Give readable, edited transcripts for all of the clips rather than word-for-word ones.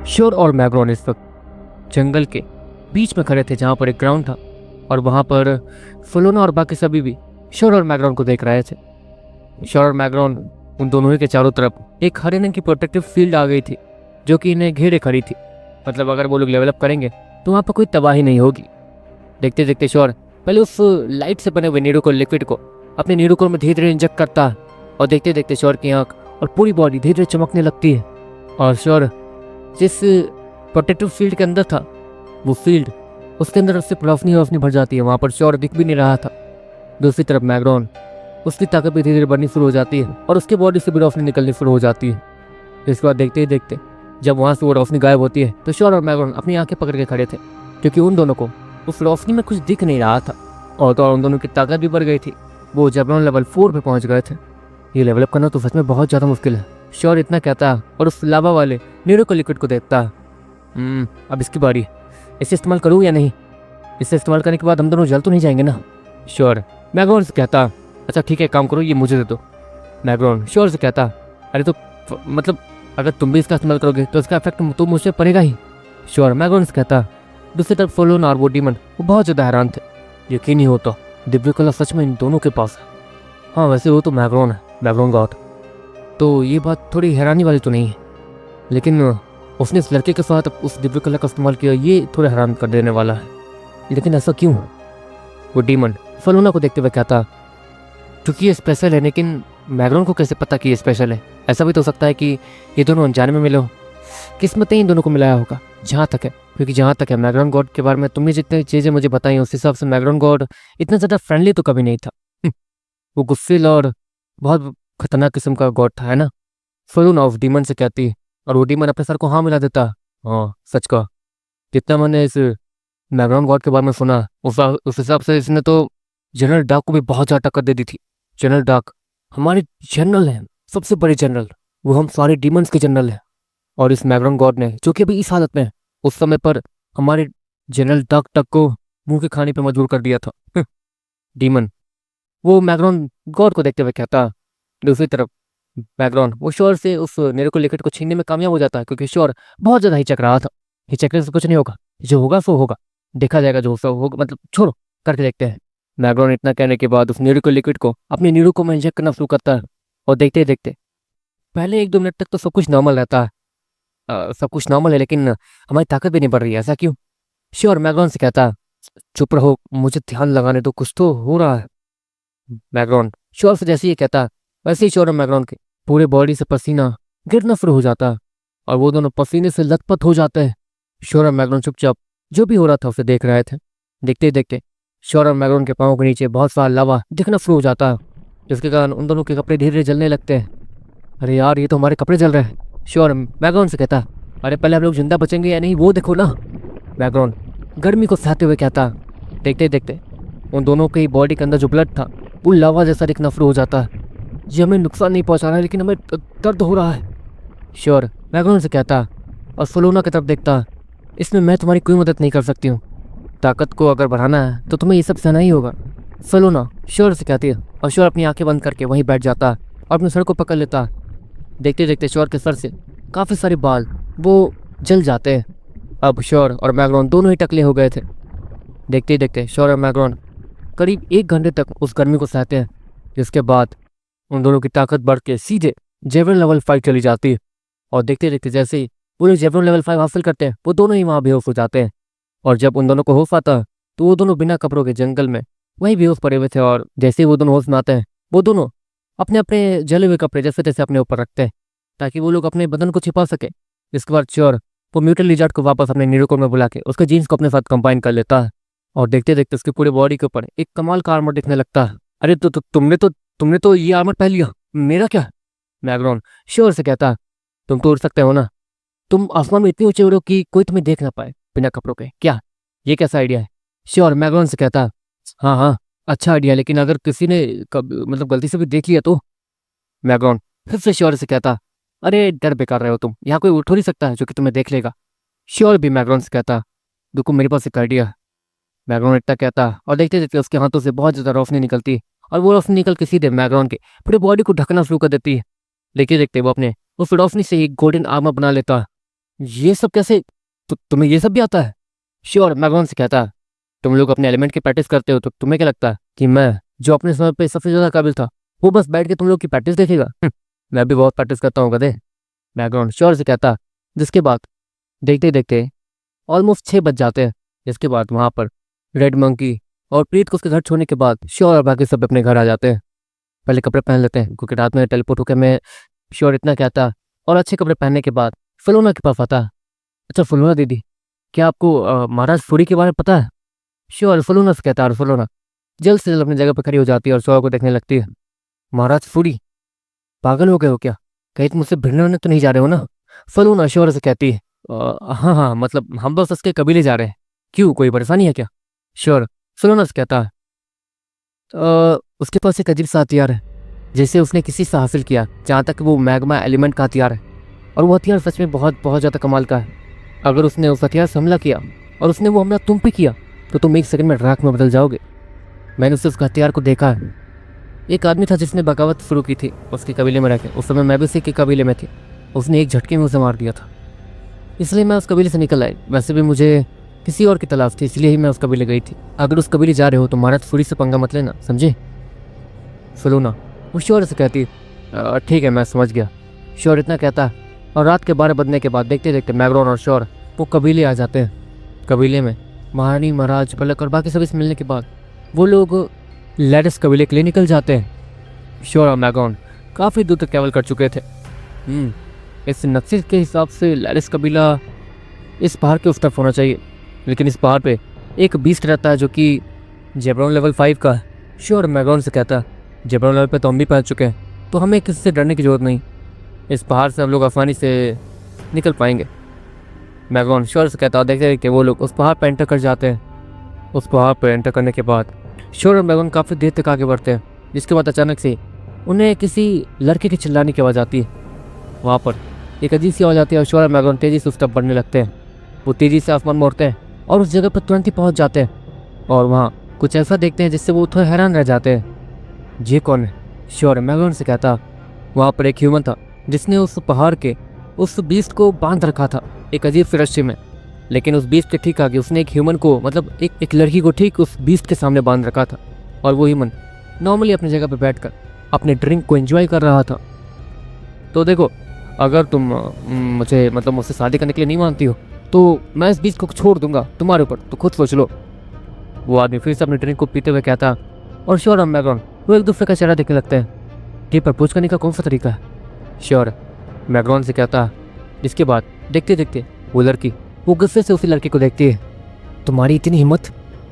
Sure और मैग्रॉन इस वक्त जंगल के बीच में खड़े थे जहाँ पर एक ग्राउंड था और वहाँ पर फिलोना और बाकी सभी भी श्योर और मैग्रॉन को देख रहे थे। श्योर और मैग्रॉन उन दोनों ही के चारों तरफ एक हरे रंग की प्रोटेक्टिव फील्ड आ गई थी जो कि इन्हें घेरे खड़ी थी। मतलब अगर वो लोग लेवलअप करेंगे तो वहाँ पर कोई तबाही नहीं होगी। देखते देखते श्योर पहले उस लाइट से बने हुए नीडोकोर लिक्विड को अपने नीडोकोर में धीरे धीरे इंजेक्ट करता है और देखते देखते श्योर की आँख और पूरी बॉडी धीरे धीरे चमकने लगती है। और श्योर जिस प्रोटेक्टिव फील्ड के अंदर था वो फील्ड उसके अंदर उससे रोशनी भर जाती है। वहाँ पर श्योर दिख भी नहीं रहा था। दूसरी तरफ मैग्रॉन उसकी ताकत भी धीरे धीरे बढ़नी शुरू हो जाती है और उसके बॉडी से भी रोशनी निकलनी शुरू हो जाती है। इसके बाद देखते ही देखते जब वहाँ से वो रोशनी गायब होती है तो श्योर और मैग्रॉन अपनी आंखें पकड़ के खड़े थे क्योंकि उन दोनों को उस रोशनी में कुछ दिख नहीं रहा था। और तो और उन दोनों की ताकत भी बढ़ गई थी। वो जेब्रॉन लेवल 4 पे पहुंच गए थे। ये लेवलअप करना तो सच में बहुत ज़्यादा मुश्किल है। श्योर इतना कहता है और उस लावा वाले नीडोकोर लिक्विड को देखता है। अब इसकी बारी, इसे इस्तेमाल करूँ या नहीं? इसे इस्तेमाल करने के बाद हम दोनों जल तो नहीं जाएंगे ना? श्योर मैग्रॉन से कहता, अच्छा ठीक है काम करो, ये मुझे दे दो। मैग्रॉन श्योर से कहता, अरे तो मतलब अगर तुम भी इसका इस्तेमाल करोगे तो इसका इफेक्ट तो मुझसे पड़ेगा ही। श्योर मैग्रॉन से कहता। दूसरी तरफ फिलोना और वो डीमन वो बहुत ज़्यादा हैरान थे। यकीन नहीं होता दिव्य कला सच में इन दोनों के पास है। हाँ वैसे वो तो मैग्रॉन है, मैग्रॉन गॉड, तो ये बात थोड़ी हैरानी वाली तो नहीं है, लेकिन उसने इस लड़के के साथ उस दिव्य कला का इस्तेमाल किया, ये थोड़ा हैरान कर देने वाला है। लेकिन ऐसा क्यों? वो डीमन फिलोना को देखते हुए कहता, क्योंकि ये स्पेशल है। लेकिन मैग्रॉन को कैसे पता कि ये स्पेशल है? ऐसा भी तो हो सकता है कि ये दोनों अनजाने में मिले हो, किस्मतें इन दोनों को मिलाया होगा। जहाँ तक है, क्योंकि जहाँ तक है मैग्रॉन गॉड के बारे में तुमने जितनी चीज़ें मुझे बताई उस हिसाब से मैग्रॉन गॉड इतना ज़्यादा फ्रेंडली तो कभी नहीं था। वो गुस्सेल और बहुत खतरनाक किस्म का गॉड था, है ना? फिलोना उस डीमन से कहती और वो डीमन अपने सर को हाँ मिला देता। हाँ सच का, जितना मैंने इस मैग्रॉन गॉड के बारे में सुना उस हिसाब से इसने तो जनरल डार्क को भी बहुत ज़्यादा टक्कर दे दी थी। जनरल डार्क हमारे जनरल हैं, सबसे बड़े जनरल, वो हम सारे डीमंस के जनरल हैं। और इस मैग्रॉन गॉड ने जो कि अभी इस हालत में उस समय पर हमारे जनरल डार्क तक को मुंह के खाने पे मजबूर कर दिया था। डीमन वो मैग्रॉन गॉड को देखते हुए कहता। दूसरी तरफ मैग्रॉन वो श्योर से उस नीडोकोर लिक्विड को छीनने में कामयाब हो जाता है क्योंकि श्योर बहुत ज़्यादा हिचक रहा था। हिचकने से कुछ नहीं होगा, जो होगा सो होगा, देखा जाएगा जो होगा, मतलब छोड़ो करके देखते हैं। मैग्रॉन इतना कहने के बाद उस नीडोकोर लिक्विड को अपने नीडोकोर में इंजेक्ट करना शुरू करता है और देखते ही देखते पहले 1-2 मिनट तक तो सब कुछ नॉर्मल रहता है। सब कुछ नॉर्मल है लेकिन हमारी ताकत भी नहीं बढ़ रही है, ऐसा क्यों? श्योर मैग्रॉन से कहता, चुप रहो, मुझे ध्यान लगाने दो, कुछ तो हो रहा है। मैग्रॉन श्योर से जैसे ही कहता वैसे ही श्योर और मैग्रॉन के पूरे बॉडी से पसीना गिरना शुरू हो जाता है और वो दोनों पसीने से लथपथ हो जाते हैं। श्योर और मैग्रॉन चुपचाप जो भी हो रहा था उसे देख रहे थे। देखते ही देखते श्योर और मैग्रॉन के पाँव के नीचे बहुत सारा लावा दिखना शुरू हो जाता है, जिसके कारण उन दोनों के कपड़े धीरे धीरे जलने लगते हैं। अरे यार ये तो हमारे कपड़े जल रहे हैं। श्योर मैग्रॉन से कहता, अरे पहले हम लोग जिंदा बचेंगे या नहीं वो देखो ना। मैग्रॉन गर्मी को सहते हुए कहता। देखते ही देखते उन दोनों के बॉडी के अंदर जो ब्लड था वो लावा जैसा दिखना शुरू हो जाता है। ये हमें नुकसान नहीं पहुंचा रहा है लेकिन हमें दर्द हो रहा है। श्योर मैग्रॉन से कहता और फिलोना की तरफ देखता, इसमें मैं तुम्हारी कोई मदद नहीं कर सकती हूँ, ताकत को अगर बढ़ाना है तो तुम्हें ये सब सहना ही होगा। फिलोना श्योर से कहती है और श्योर अपनी आंखें बंद करके वहीं बैठ जाता है और अपने सर को पकड़ लेता है। देखते देखते श्योर के सर से काफ़ी सारे बाल वो जल जाते हैं। अब श्योर और मैग्रॉन दोनों ही टकले हो गए थे। देखते ही देखते श्योर और मैग्रॉन करीब 1 घंटे तक उस गर्मी को सहते हैं, जिसके बाद उन दोनों की ताकत बढ़ के सीधे जेवरन लेवल 5 चली जाती है। और देखते देखते जैसे ही पूरे जेवरन लेवल 5 हासिल करते हैं वो दोनों ही वहाँ बेहोश हो जाते हैं। और जब उन दोनों को होश आता है तो वो दोनों बिना कपड़ों के जंगल में वहीं बेहोश पड़े हुए थे। और जैसे ही वो दोनों होश में आते हैं वो दोनों अपने अपने जले हुए कपड़े जैसे तैसे अपने ऊपर रखते हैं ताकि वो लोग अपने बदन को छिपा सके। इसके बाद श्योर वो म्यूटेंट लिजार्ड को वापस अपने नीडोकोर में बुला के उसके जीन्स को अपने साथ कंबाइन कर लेता है और देखते देखते उसकी पूरी बॉडी के ऊपर एक कमाल का आर्मर दिखने लगता है। अरे तुमने तो ये आर्मर पहन लिया, मेरा क्या? मैग्रॉन श्योर से कहता, तुम तो उड़ सकते हो ना, तुम आसमान में इतनी ऊंचे उड़ो कि कोई तुम्हें देख ना पाए बिना कपड़ों के, क्या ये कैसा आइडिया है? श्योर मैग्रॉन से कहता, हाँ अच्छा आइडिया, लेकिन अगर किसी ने मतलब गलती से भी देख लिया तो? मैग्रॉन फिर से श्योर से कहता, अरे डर बेकार रहे हो तुम, यहाँ कोई उठ हो नहीं सकता है जो कि तुम्हें देख लेगा। श्योर भी मैग्रॉन से कहता, देखो मेरे पास एक आइडिया है। मैग्रॉन इतना कहता और देखते देखते उसके हाथों से बहुत ज़्यादा रोशनी निकलती और वो रोशनी निकल के सीधे मैग्रॉन के पूरी बॉडी को ढकना शुरू कर देती है। देखते देखते वो अपने उस रोशनी से एक गोल्डन आर्मर बना लेता है ये सब कैसे? तुम्हें ये सब भी आता है? श्योर, मैगन से कहता है। तुम लोग अपने एलिमेंट की प्रैक्टिस करते हो तो तुम्हें क्या लगता है कि मैं, जो अपने समय पे सबसे ज्यादा काबिल था, वो बस बैठ के तुम लोग की प्रैक्टिस देखेगा? मैं भी बहुत प्रैक्टिस करता हूँ गधे, मैगन श्योर से कहता। जिसके बाद देखते देखते ऑलमोस्ट 6 बज जाते हैं। जिसके बाद वहां पर रेड मंकी और प्रीत को उसके घर छोड़ने के बाद श्योर और बाकी सब अपने घर आ जाते हैं। पहले कपड़े पहन लेते हैं क्योंकि रात में टेलीपोर्ट होकर मैं, श्योर इतना कहता। और अच्छे कपड़े पहनने के बाद फिलोना के पास आता। अच्छा फिलोना दीदी, क्या आपको महाराज फूरी के बारे में पता है? श्योर फिलोना से कहता है। और फिलोना जल्द से जल्द अपनी जगह पर खड़ी हो जाती है और श्योर को देखने लगती है। महाराज फूरी, पागल हो गए हो क्या? कहीं तुम मुझसे भिड़ने होने तो नहीं जा रहे हो ना? फिलोना श्योर से कहती है, हाँ हाँ, मतलब हम बस उसके कबीले जा रहे हैं। क्यों, कोई परेशानी है क्या? श्योर फिलोना से कहता है, उसके पास एक अजीब सा हथियार है जिसे उसने किसी से हासिल किया, जहाँ तक वो मैग्मा एलिमेंट का हथियार है। और वो हथियार सच में बहुत बहुत ज़्यादा कमाल का है। अगर उसने उस हथियार से हमला किया और उसने वो हमला तुम पे किया तो तुम 1 सेकंड में राख में बदल जाओगे। मैंने उससे उसका हथियार को देखा है। एक आदमी था जिसने बगावत शुरू की थी उसके कबीले में रहकर। उस समय मैं भी उसी के कबीले में थी। उसने एक झटके में उसे मार दिया था, इसलिए मैं उस कबीले से निकल आई। वैसे भी मुझे किसी और की तलाश थी, इसलिए ही मैं उस कबीले गई थी। अगर उस कबीले जा रहे हो तो महाराज फुरी से पंगा मत लेना, समझे? फिलोना वो श्योर से कहती, ठीक है मैं समझ गया। श्योर इतना कहता है। और रात के 12 बजने के बाद देखते देखते मैग्रॉन और श्योर वो कबीले आ जाते हैं। कबीले में महारानी, महाराज, पलक और बाकी सभी से मिलने के बाद वो लोग लैरिस कबीले के लिए निकल जाते हैं। श्योर और मैग्रॉन काफ़ी दूर तक ट्रैवल कर चुके थे। इस नक्शे के हिसाब से लैरिस कबीला इस पहाड़ के उस तरफ होना चाहिए, लेकिन इस पहाड़ पे एक बीस्ट रहता है जो कि जेब्रॉन लेवल 5 का है। श्योर मैग्रॉन से कहता है, जेब्रॉन लेवल पे तो हम भी पहुंच चुके हैं, तो हमें किसी से डरने की जरूरत नहीं। इस पहाड़ से हम लोग आसानी से निकल पाएंगे। मैग्रॉन श्योर से कहता है। देखते देखते वो लोग उस पहाड़ पर एंटर कर जाते हैं। उस पहाड़ पर एंटर करने के बाद श्योर और मैग्रॉन काफ़ी देर तक आगे बढ़ते हैं। जिसके बाद अचानक से उन्हें किसी लड़के की चिल्लाने की आवाज़ आती है। वहाँ पर एक अजीब सी आवाज़ आती है और श्योर और मैग्रॉन तेज़ी से उस तरफ बढ़ने लगते हैं। वो तेज़ी से आसमान मोड़ते हैं और उस जगह पर तुरंत ही पहुँच जाते हैं। और वहाँ कुछ ऐसा देखते हैं जिससे वो थोड़ा हैरान रह जाते हैं। ये कौन है? श्योर मैग्रॉन से कहता। वहाँ पर एक ह्यूमन था जिसने उस पहाड़ के उस बीस्ट को बांध रखा था एक अजीब सी रस्सी में। लेकिन उस बीस्ट के ठीक आगे उसने एक ह्यूमन को, मतलब एक लड़की को ठीक उस बीस्ट के सामने बांध रखा था। और वो ह्यूमन नॉर्मली अपनी जगह पर बैठकर अपने ड्रिंक को एंजॉय कर रहा था। तो देखो, अगर तुम मुझसे शादी करने के लिए नहीं मानती हो तो मैं इस बीस्ट को छोड़ दूंगा तुम्हारे ऊपर, तो खुद सोच लो। वो आदमी फिर से अपने ड्रिंक को पीते हुए कहता। और श्योर और मैग्रॉन वो एक दूसरे का चेहरा देखने लगते हैं। ये प्रपोज करने का कौन सा तरीका है? श्योर मैग्रॉन से कहता। जिसके बाद देखते देखते वो लड़की वो गुस्से से उसी लड़के को देखती है। तुम्हारी इतनी हिम्मत,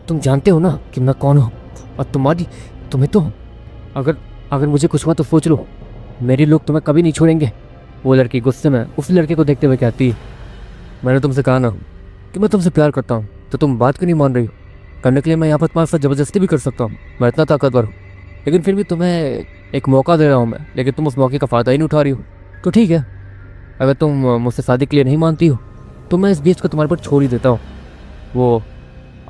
तुम जानते हो ना कि मैं कौन हूँ? और तुम्हें तो अगर मुझे कुछ हुआ तो सोच लो, मेरे लोग तुम्हें कभी नहीं छोड़ेंगे। वो लड़की गुस्से में उस लड़के को देखते हुए कहती है, मैंने तुमसे कहा ना कि मैं तुमसे प्यार करता हूँ, तो तुम बात क्यों नहीं मान रही हो? करने के लिए मैं यहाँ पर तुम्हारे साथ ज़बरदस्ती भी कर सकता हूँ, मैं इतना ताकतवर हूँ। लेकिन फिर भी तुम्हें एक मौका दे रहा हूँ मैं, लेकिन तुम उस मौके का फ़ायदा ही नहीं उठा रही हो। तो ठीक है, अगर तुम मुझसे शादी के लिए नहीं मानती हो तो मैं इस बीच को तुम्हारे पर छोड़ ही देता हूँ। वो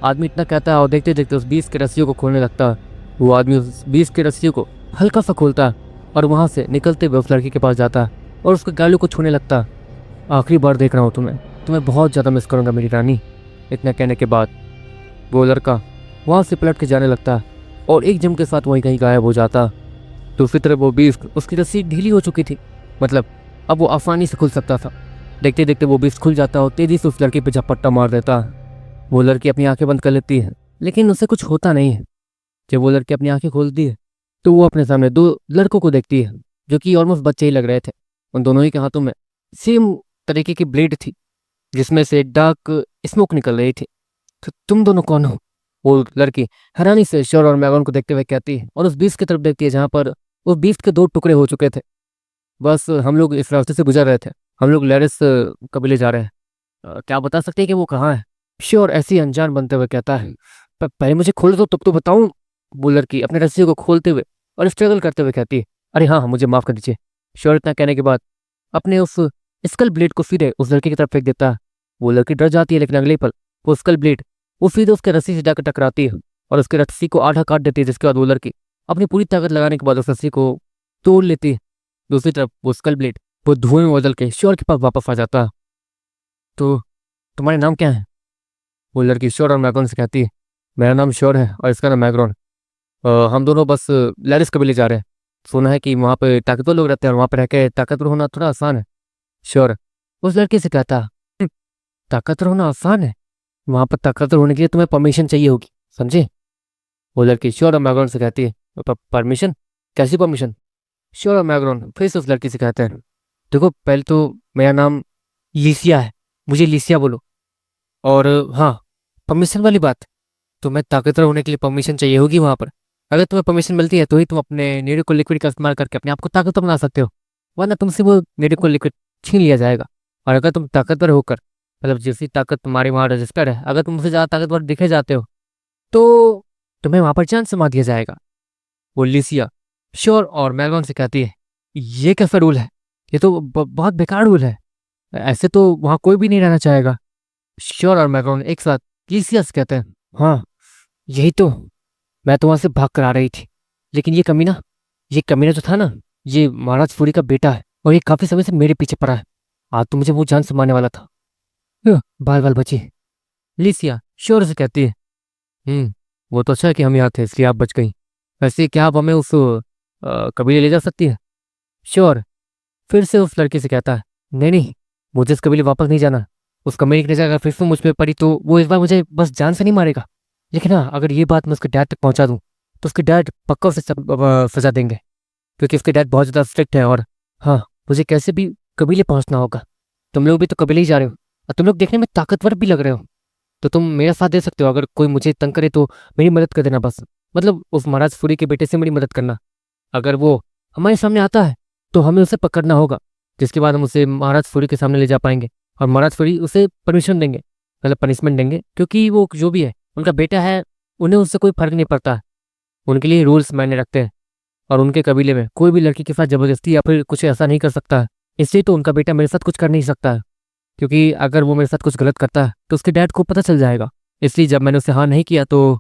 आदमी इतना कहता है और देखते देखते उस बीच के रस्सियों को खोलने लगता है। वो आदमी उस बीच के रस्सियों को हल्का सा खोलता है और वहाँ से निकलते हुए उस लड़की के पास जाता है और उसके गालों को छूने लगता है। आखिरी बार देख रहा हूँ तुम्हें बहुत ज़्यादा मिस करूँगा मेरी रानी। इतना कहने के बाद वो लड़का वहाँ से पलट के जाने लगता है और एक जम के साथ वहीं कहीं गायब हो जाता। दूसरी तरफ वो बीस्ट, उसकी रस्सी ढीली हो चुकी थी, मतलब अब वो आसानी से खुल सकता था। देखते देखते वो बीस्ट खुल जाता और तेज़ी से उस लड़की पे झपट्टा मार देता। वो लड़की अपनी आंखें बंद कर लेती है, लेकिन उसे कुछ होता नहीं है। जब वो लड़की अपनी आंखें खोलती है तो वो अपने सामने 2 लड़कों को देखती है जो कि ऑलमोस्ट बच्चे ही लग रहे थे। उन दोनों ही के हाथों में सेम तरीके की ब्लेड थी जिसमें से डार्क स्मोक निकल रही थी। तो तुम दोनों कौन हो? वो लड़की हैरानी से श्योर और मैग्रॉन को देखते हुए कहती है और उस बीस्ट की तरफ देखती है जहाँ पर उस बीस्ट के 2 टुकड़े हो चुके थे। बस हम लोग इस रास्ते से गुजर रहे थे, हम लोग लैरिस कबीले जा रहे हैं। क्या बता सकते हैं कि वो कहाँ है? श्योर ऐसी अनजान बनते हुए कहता है, पहले मुझे खोल दो तब तो बताऊं। वो लड़की अपने रस्सी को खोलते हुए और स्ट्रगल करते हुए कहती है, अरे हाँ हाँ, मुझे माफ़ कर दीजिए। श्योर इतना कहने के बाद अपने उस स्कल ब्लेड को सीधे उस लड़के की तरफ फेंक देता है। वो लड़की डर जाती है, लेकिन अगले पल वो स्कल ब्लेड वो सीधे उसके रस्सी से जाकर टकराती है और उसके रस्सी को आधा काट देती है। जिसके बाद वो लड़की अपनी पूरी ताकत लगाने के बाद उस रस्सी को तोड़ लेती है। दूसरी तरफ वो स्कल ब्लेड वो धुएं में बदल के श्योर के पास वापस आ जाता है। तो तुम्हारे नाम क्या है? वो लड़की श्योर और मैग्रॉन से कहती है, मेरा नाम श्योर है और इसका नाम मैग्रॉन। हम दोनों बस लैरिस कबीले जा रहे हैं। सुना है कि वहाँ पे ताकतवर लोग रहते हैं और वहाँ पे रह के ताकतवर होना थोड़ा आसान है। श्योर उस लड़के से कहता, ताकतवर होना आसान है? वहाँ पर ताकतवर होने के लिए तुम्हें परमिशन चाहिए होगी, समझे? वो लड़की श्योर और मैग्रॉन से कहती है, परमिशन? कैसी परमिशन? श्योर और मैग्रॉन फिर से उस लड़की से कहते हैं, देखो पहले तो मेरा नाम लिसिया है, मुझे लिसिया बोलो। और हाँ, परमिशन वाली बात, तुम्हें ताकतवर होने के लिए परमिशन चाहिए होगी वहाँ पर। अगर तुम्हें परमिशन मिलती है तो ही तुम अपने न्यूरिको लिक्विड का इस्तेमाल करके अपने आप को ताकतवर बना सकते हो, वरना तुमसे वो न्यूरिको लिक्विड छीन लिया जाएगा। और अगर तुम ताकतवर होकर, मतलब जैसी ताकत तुम्हारी वहाँ रजिस्टर्ड है, अगर तुम उनसे ज़्यादा ताकतवर दिखे जाते हो तो तुम्हें वहाँ पर जान से मार दिया जाएगा। वो लिसिया श्योर और मैग्रॉन से कहती है, ये कैसा रूल है? ये तो बहुत बेकार रूल है, ऐसे तो वहाँ कोई भी नहीं रहना चाहेगा। श्योर और मैग्रॉन एक साथ लिसिया से कहते हैं, हाँ यही तो, मैं तो वहाँ से भाग कर आ रही थी, लेकिन ये कमीना जो था ना, ये महाराज फूरी का बेटा है और ये काफी समय से मेरे पीछे पड़ा है। आज तो मुझे वो जान से मारने वाला था। बाल बाल बची। लिसिया श्योर से कहती है, वो तो अच्छा है कि हम यहाँ थे इसलिए आप बच गई। वैसे क्या आप हमें उस कबीले ले जा सकती है? श्योर फिर से उस लड़के से कहता है, नहीं नहीं, मुझे इस कबीले वापस नहीं जाना। उस कमीने की नजर अगर फिर से मुझ पर पड़ी तो वो इस बार मुझे बस जान से नहीं मारेगा, लेकिन हाँ अगर ये बात मैं उसके डैड तक पहुंचा दूं तो उसके डैड पक्का उसे सजा देंगे, क्योंकि उसके डैड बहुत ज़्यादा स्ट्रिक्ट है। और हाँ, मुझे कैसे भी कबीले पहुंचना होगा। तुम लोग भी तो कबीले ही जा रहे हो और तुम लोग देखने में ताकतवर भी लग रहे हो, तो तुम मेरा साथ दे सकते हो। अगर कोई मुझे तंग करे तो मेरी मदद कर देना बस, मतलब उस महाराज फूरी के बेटे से मेरी मदद करना। अगर वो हमारे सामने आता है तो हमें उसे पकड़ना होगा, जिसके बाद हम उसे महाराज फूरी के सामने ले जा पाएंगे और महाराज फूरी उसे परमिशन देंगे, मतलब पनिशमेंट देंगे, क्योंकि वो जो भी है उनका बेटा है, उन्हें उससे कोई फर्क नहीं पड़ता। उनके लिए रूल्स मायने रखते हैं और उनके कबीले में कोई भी लड़की के साथ जबरदस्ती या फिर कुछ ऐसा नहीं कर सकता है। इसलिए तो उनका बेटा मेरे साथ कुछ कर नहीं सकता है, क्योंकि अगर वो मेरे साथ कुछ गलत करता है तो उसके डैड को पता चल जाएगा। इसलिए जब मैंने उसे हाँ नहीं किया तो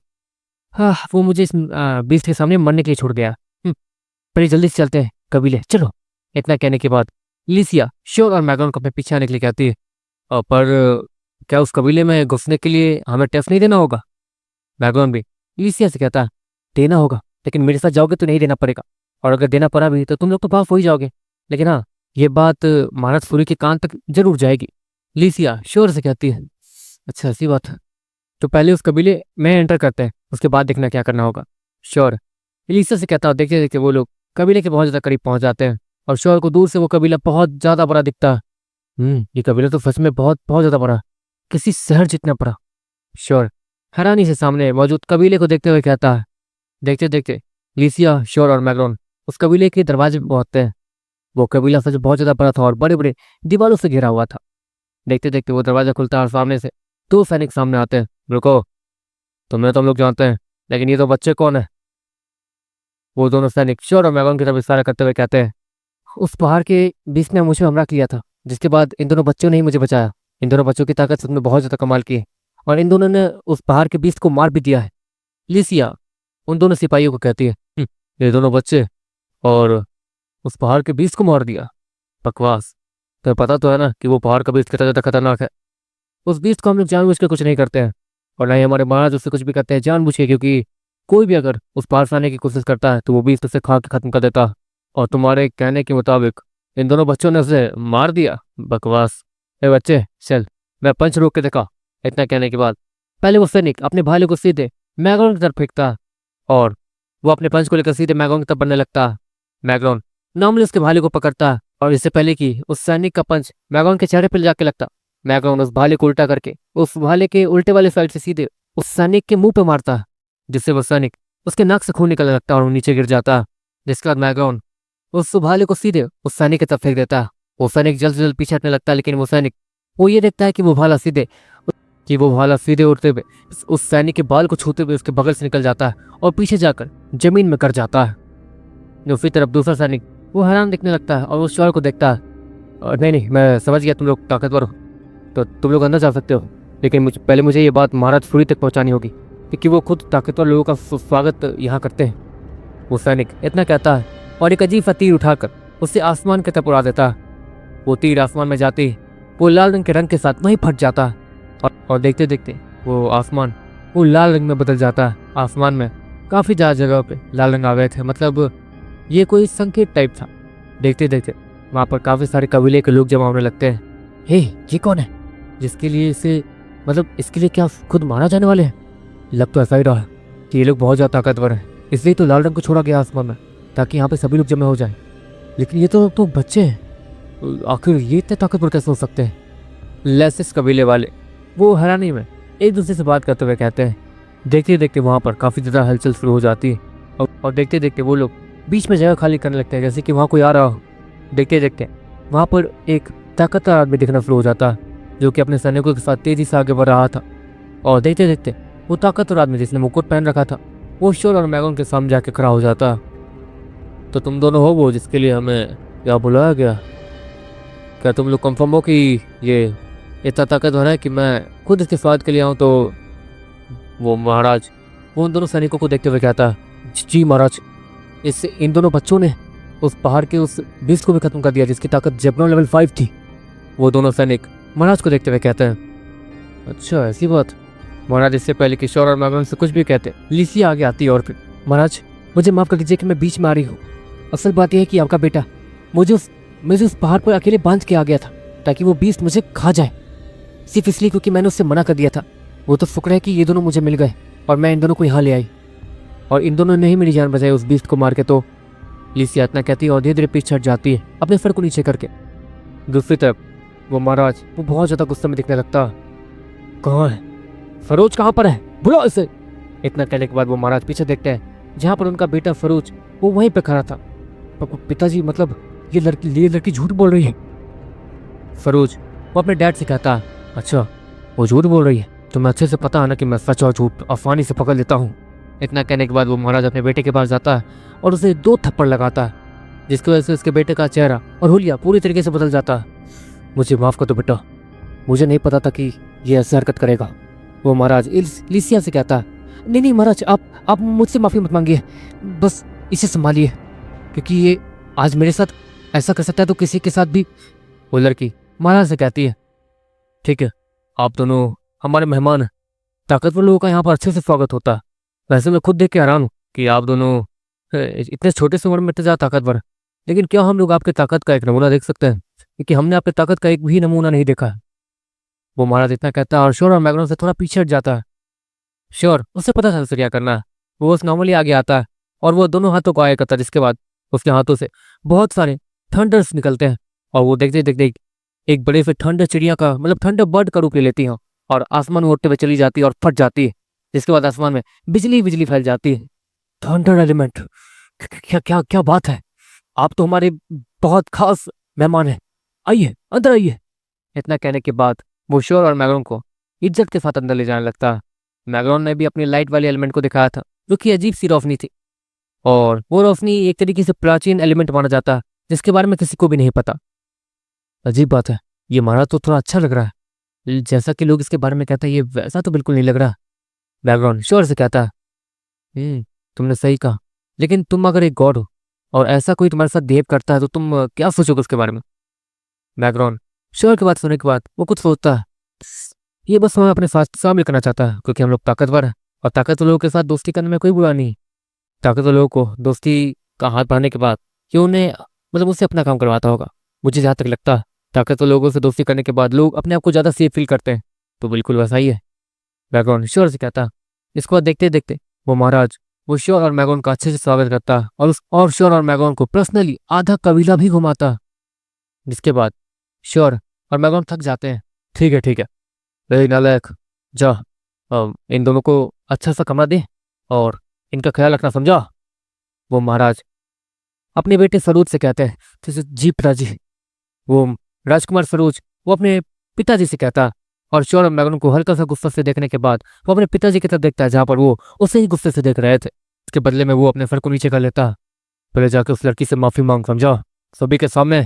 हाँ, वो मुझे इस बीच के सामने मरने के लिए छोड़ गया। पर जल्दी से चलते हैं कबीले, चलो। इतना कहने के बाद लिसिया श्योर और मैग्रॉन को अपने पीछे आने के लिए कहती है, पर क्या उस कबीले में घुसने के लिए हमें टेस्ट नहीं देना होगा? मैग्रॉन भी लिसिया से कहता है, देना होगा, लेकिन मेरे साथ जाओगे तो नहीं देना पड़ेगा, और अगर देना पड़ा भी तो तुम लोग तो पास हो ही जाओगे। लेकिन हाँ, ये बात महाराज फूरी के कान तक जरूर जाएगी। लिसिया श्योर से कहती है, अच्छा ऐसी बात है, तो पहले उस कबीले में एंटर करते हैं, उसके बाद देखना क्या करना होगा। श्योर लिसिया से कहता है, देखते देखते वो लोग कबीले के बहुत ज़्यादा करीब पहुंच जाते हैं और श्योर को दूर से वो कबीला बहुत ज़्यादा बड़ा दिखता है। ये कबीला तो सच में बहुत बहुत ज़्यादा बड़ा, किसी शहर जितना बड़ा। श्योर हैरानी से सामने मौजूद कबीले को देखते हुए कहता है। देखते देखते लिसिया श्योर और मैग्रॉन उस कबीले के दरवाजे पे पहुंचते हैं। वो कबीला सच बहुत ज़्यादा बड़ा था और बड़े बड़े दीवारों से घिरा हुआ था। देखते देखते वो दरवाजा खुलता है और सामने से दो सैनिक सामने आते हैं। रुको, तुम्हें तो हम लोग जानते हैं, लेकिन ये तो बच्चे कौन है? वो दोनों सैनिक श्योर और मैग्रॉन की तरफ इशारा करते हुए कहते हैं, उस पहाड़ के बीच ने मुझे हमला किया था, जिसके बाद इन दोनों बच्चों ने ही मुझे बचाया। इन दोनों बच्चों की ताकत सच में बहुत ज़्यादा कमाल की है और इन दोनों ने उस पहाड़ के बीच को मार भी दिया है। लिसिया उन दोनों सिपाहियों को कहती है, ये दोनों बच्चे और उस पहाड़ के बीच को मार दिया? बकवास, तो पता तो है ना कि वो पहाड़ का बीच कितना ज़्यादा खतरनाक है। उस बीच को हम लोग जानबूझ के कुछ नहीं करते हैं और ना ही हमारे महाराज उससे कुछ भी करते हैं जानबूझ के, क्योंकि कोई भी अगर उस पार से आने की कोशिश करता है तो वो भी उसे खा के खत्म कर देता है। और तुम्हारे कहने के मुताबिक इन दोनों बच्चों ने उसे मार दिया? बकवास। ए बच्चे चल, मैं पंच रोक के देखा। इतना कहने के बाद पहले वो सैनिक अपने भाले को सीधे मैग्रॉन की तरफ फेंकता है और वो अपने पंच को लेकर सीधे मैग्रॉन की तरफ बढ़ने लगता है। मैग्रॉन नॉर्मली उसके भाले को पकड़ता है और इससे पहले कि उस सैनिक का पंच मैग्रॉन के चेहरे पर जाके लगता, मैग्रॉन उस भाले को उल्टा करके उस भाले के उल्टे वाले साइड से सीधे उस सैनिक के मुंह पे मारता है, जिससे वो सैनिक उसके नाक से खून निकलने लगता है और वो नीचे गिर जाता है। जिसके बाद मैग्रॉन उस भाले को सीधे उस सैनिक की तरफ फेंक देता है। वो सैनिक जल्द से जल्द पीछे हटने लगता है, लेकिन वो सैनिक वो ये देखता है कि वो भाला सीधे उड़ते हुए उस सैनिक के बाल को छूते हुए उसके बगल से निकल जाता है और पीछे जाकर जमीन में गिर जाता है। दूसरी तरफ दूसरा सैनिक वो हैरान दिखने लगता है और उस श्योर को देखता है, और नहीं, मैं समझ गया तुम लोग ताकतवर हो तो तुम लोग अंदर जा सकते हो, लेकिन पहले मुझे ये बात महाराज फूरी तक पहुंचानी होगी, क्योंकि वो खुद ताकतवर लोगों का स्वागत यहाँ करते हैं। वो सैनिक इतना कहता है और एक अजीब सा तीर उठाकर उससे आसमान की तरफ उड़ा देता है। वो तीर आसमान में जाते ही वो लाल रंग के रंग के साथ वहीं फट जाता है और देखते देखते वो आसमान वो लाल रंग में बदल जाता है। आसमान में काफ़ी ज़्यादा जगह पे लाल रंग आ गए थे, मतलब ये कोई संकेत टाइप था। देखते देखते वहाँ पर काफ़ी सारे कबीले के लोग जमा होने लगते हैं। हे, ये कौन है जिसके लिए इसे, मतलब इसके लिए क्या खुद मारा जाने वाले हैं? लग तो ऐसा ही रहा है कि ये लोग बहुत ज़्यादा ताकतवर हैं, इसलिए तो लाल रंग को छोड़ा गया आसमान में ताकि यहाँ पे सभी लोग जमा हो जाएं। लेकिन ये तो बच्चे हैं, आखिर ये इतने ताकतवर कैसे हो सकते हैं? लेसिस कबीले वाले वो हैरानी में एक दूसरे से बात करते हुए कहते हैं। देखते देखते वहाँ पर काफ़ी ज़्यादा हलचल शुरू हो जाती है और देखते देखते वो लोग बीच में जगह खाली करने लगते हैं जैसे कि वहाँ कोई आ रहा हो। देखते देखते वहाँ पर एक ताकतवर आदमी दिखना शुरू हो जाता है जो कि अपने सैनिकों के साथ तेज़ी से आगे बढ़ रहा था। और देखते देखते वो ताकतवर आदमी जिसने मुकुट पहन रखा था वो शोर और मैगन के सामने जाके खड़ा हो जाता। तो तुम दोनों हो वो जिसके लिए हमें यहाँ बुलाया गया? क्या तुम लोग कंफर्म हो कि ये इतना ताकतवर है कि मैं खुद इसके स्वाद के लिए आऊँ? तो वो महाराज वो उन दोनों सैनिकों को देखते हुए कहता है, जी महाराज, इससे इन दोनों बच्चों ने उस पहाड़ के उस बीस्ट को भी खत्म कर दिया जिसकी ताकत जेब्रॉन लेवल 5 थी। वो दोनों सैनिक महाराज को देखते हुए कहते हैं, अच्छा ऐसी बात। महाराज इससे पहले कि शोर और मैगन से कुछ भी कहते लिसिया आगे आती है और फिर, महाराज मुझे माफ़ कर दीजिए कि मैं बीच में आ रही हूँ। असल बात यह है कि आपका बेटा मुझे उस पहाड़ पर अकेले बांध के आ गया था ताकि वो बीस्ट मुझे खा जाए, सिर्फ इसलिए क्योंकि मैंने उससे मना कर दिया था। वो तो शुक्र है कि ये दोनों मुझे मिल गए और मैं इन दोनों को यहाँ ले आई और इन दोनों ने ही मेरी जान बचाई उस बीस्ट को मार के। तो लिसिया इतना कहती है और धीरे धीरे पीछे हट जाती है अपने सर को नीचे करके। दूसरी तरफ वो महाराज वो बहुत ज़्यादा गुस्से में दिखने लगता। कहाँ है फरोज, कहाँ पर है, बुलाओ इसे। इतना कहने के बाद वो महाराज पीछे देखते हैं जहाँ पर उनका बेटा फरोज वो वहीं पे खड़ा था। पिताजी, मतलब ये लड़की झूठ बोल रही है। फरोज वो अपने डैड से कहता है, अच्छा वो झूठ बोल रही है, तुम्हें अच्छे से पता है ना कि मैं सच और झूठ आसानी से पकड़ लेता हूँ। इतना कहने के बाद वो महाराज अपने बेटे के पास जाता है और उसे 2 थप्पड़ लगाता है जिसकी वजह से उसके बेटे का चेहरा और हुलिया पूरी तरीके से बदल जाता है। मुझे माफ़ कर दो बेटा, मुझे नहीं पता था कि ये ऐसे हरकत करेगा। वो महाराज लिसिया से कहता है, नहीं नहीं महाराज, आप मुझसे माफ़ी मत मांगिए, बस इसे संभालिए क्योंकि ये आज मेरे साथ ऐसा कर सकता है तो किसी के साथ भी। वो लड़की महाराज से कहती है, ठीक है आप दोनों हमारे मेहमान हैं, ताकतवर लोगों का यहाँ पर अच्छे से स्वागत होता है। वैसे मैं खुद देख के हैरान हूँ कि आप दोनों इतने छोटे से उम्र में इतने ज़्यादा ताकतवर हैं, लेकिन क्या हम लोग आपके ताकत का एक नमूना देख सकते हैं? क्योंकि हमने आपकी ताकत का एक भी नमूना नहीं देखा है। वो महाराज इतना कहता है और श्योर और मैग्नो से थोड़ा पीछे हट जाता है। श्योर उसे पता था उसे क्या करना है, वो उस नॉर्मली आगे आता है और वो दोनों हाथों को आगे करता है जिसके बाद उसके हाथों से बहुत सारे थंडर्स निकलते हैं और वो देखते देखते एक बड़े से ठंडर चिड़िया का, मतलब ठंडर बर्ड का रूप ले लेती हैं और आसमान में उड़ते हुए चली जाती है और फट जाती है जिसके बाद आसमान में बिजली फैल जाती है। थंडर एलिमेंट, क्या क्या क्या बात है, आप तो हमारे बहुत खास मेहमान हैं, आइए अंदर आइए। इतना कहने के बाद वो श्योर और मैग्रोन को इज्जत के साथ अंदर ले जाने लगता है। मैग्रोन ने भी अपनी लाइट वाले एलिमेंट को दिखाया था जो कि अजीब सी रोशनी थी और वो रोशनी एक तरीके से प्राचीन एलिमेंट माना जाता है जिसके बारे में किसी को भी नहीं पता। अजीब बात है, ये मारा तो थोड़ा अच्छा लग रहा है, जैसा कि लोग इसके बारे में कहते हैं ये वैसा तो बिल्कुल नहीं लग रहा। बैकग्राउंड श्योर से कहता है, तुमने सही कहा, लेकिन तुम अगर एक गॉड हो और ऐसा कोई तुम्हारे साथ बिहेव करता है तो तुम क्या सोचोगे उसके बारे में? बैकग्राउंड श्योर की बात सुनने के बाद वो कुछ सोचता है, ये बस हमें अपने साथ शामिल करना चाहता है क्योंकि हम लोग ताकतवर हैं और ताकतवर लोगों के साथ दोस्ती करने में कोई बुरा नहीं। ताकतवर लोगों को दोस्ती का हाथ बढ़ाने के बाद क्यों उन्हें, मतलब उससे अपना काम करवाता होगा। मुझे जहाँ तक लगता है ताकतवर लोगों से दोस्ती करने के बाद लोग अपने आप को ज़्यादा सेफ फील करते हैं, तो बिल्कुल वैसा ही है। बैकग्राउंड श्योर से कहता है। इसको बाद देखते देखते वो महाराज वो श्योर और मैगोन का अच्छे से स्वागत करता है और श्योर और मैगोन को पर्सनली आधा कबीला भी घुमाता। जिसके बाद श्योर और मैगोन थक जाते हैं। ठीक है नालायक, जा इन दोनों को अच्छा सा कमरा दे और इनका ख्याल रखना, समझा? वो महाराज अपने बेटे सरोज से कहते हैं, जी पिताजी। वो राजकुमार सरोज वो अपने पिताजी से कहता है और श्योर और मैगन को हल्का सा गुस्सा से देखने के बाद वो अपने पिताजी की तरफ देखता है जहाँ पर वो उसे ही गुस्से से देख रहे थे। इसके बदले में वो अपने सर को नीचे कर लेता है, पहले जाकर उस लड़की से माफ़ी मांग, समझा, सभी के सामने।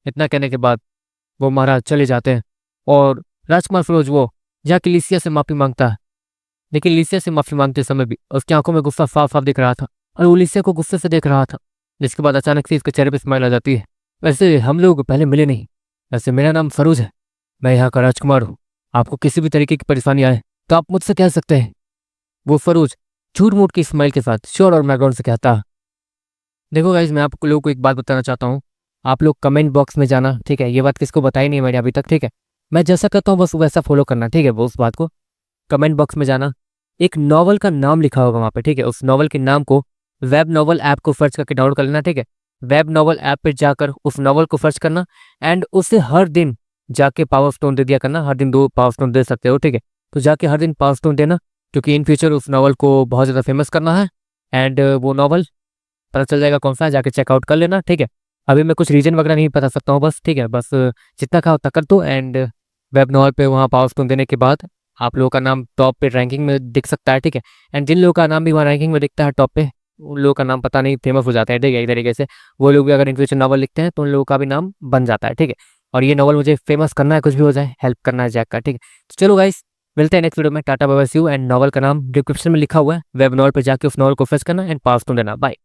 इतना कहने के बाद वो महाराज चले जाते हैं और राजकुमार सरोज वो जाके लिसिया से माफ़ी मांगता है, लेकिन लिसिया से माफ़ी मांगते समय भी उसकी आंखों में गुस्सा साफ साफ दिख रहा था और वो लिसिया को गुस्से से देख रहा था। जिसके बाद अचानक से इसके चेहरे पर स्माइल आ जाती है, वैसे हम लोग पहले मिले नहीं, वैसे मेरा नाम सरोज है, मैं यहाँ का राजकुमार हूँ, आपको किसी भी तरीके की परेशानी आए तो आप मुझसे कह सकते हैं। वो फरोज झूठ मूठ की स्माइल के साथ श्योर और मैग्राउंड से कहता। देखो गाइज, मैं आप लोगों को एक बात बताना चाहता हूँ। आप लोग कमेंट बॉक्स में जाना, ठीक है? ये बात किसको बताई नहीं है मैंने अभी तक, ठीक है? मैं जैसा करता हूँ बस वैसा फॉलो करना, ठीक है? वो उस बात को कमेंट बॉक्स में जाना, एक नॉवल का नाम लिखा होगा वहाँ पे, ठीक है? उस नॉवल के नाम को वेब नॉवल ऐप को सर्च करके डाउनलोड कर लेना, ठीक है? वेब नॉवल ऐप पे जाकर उस नॉवल को सर्च करना एंड उसे हर दिन जाके पावर स्टोन दे दिया करना। हर दिन 2 पावर स्टोन दे सकते हो, ठीक है? तो जाके हर दिन पावर स्टोन देना, क्योंकि इन फ्यूचर उस नॉवल को बहुत ज़्यादा फेमस करना है। एंड वो नॉवल पता चल जाएगा कौन सा है, जाके चेकआउट कर लेना, ठीक है? अभी मैं कुछ रीजन वगैरह नहीं बता सकता हूँ बस, ठीक है? बस जितना कहा उतना कर दो एंड वेब नॉवल पे वहाँ पावर स्टोन देने के बाद आप लोगों का नाम टॉप पे रैंकिंग में दिख सकता है, ठीक है? एंड जिन लोगों का नाम भी वहाँ रैंकिंग में दिखता है टॉप पे, उन लोगों का नाम पता नहीं फेमस हो जाता है, ठीक है? एक तरीके से वो लोग भी अगर इन फ्यूचर नॉवल लिखते हैं तो उन लोगों का भी नाम बन जाता है, ठीक है? और ये नॉवल मुझे फेमस करना है, कुछ भी हो जाए, हेल्प करना है जैक का, ठीक है? तो चलो गाइस, मिलते हैं नेक्स्ट वीडियो में। Tata bye bye see you. And novel का नाम डिस्क्रिप्शन में लिखा हुआ है, वेब नॉवल पे जाके उस नॉवल को सर्च करना एंड पावर स्टोन देना। बाय।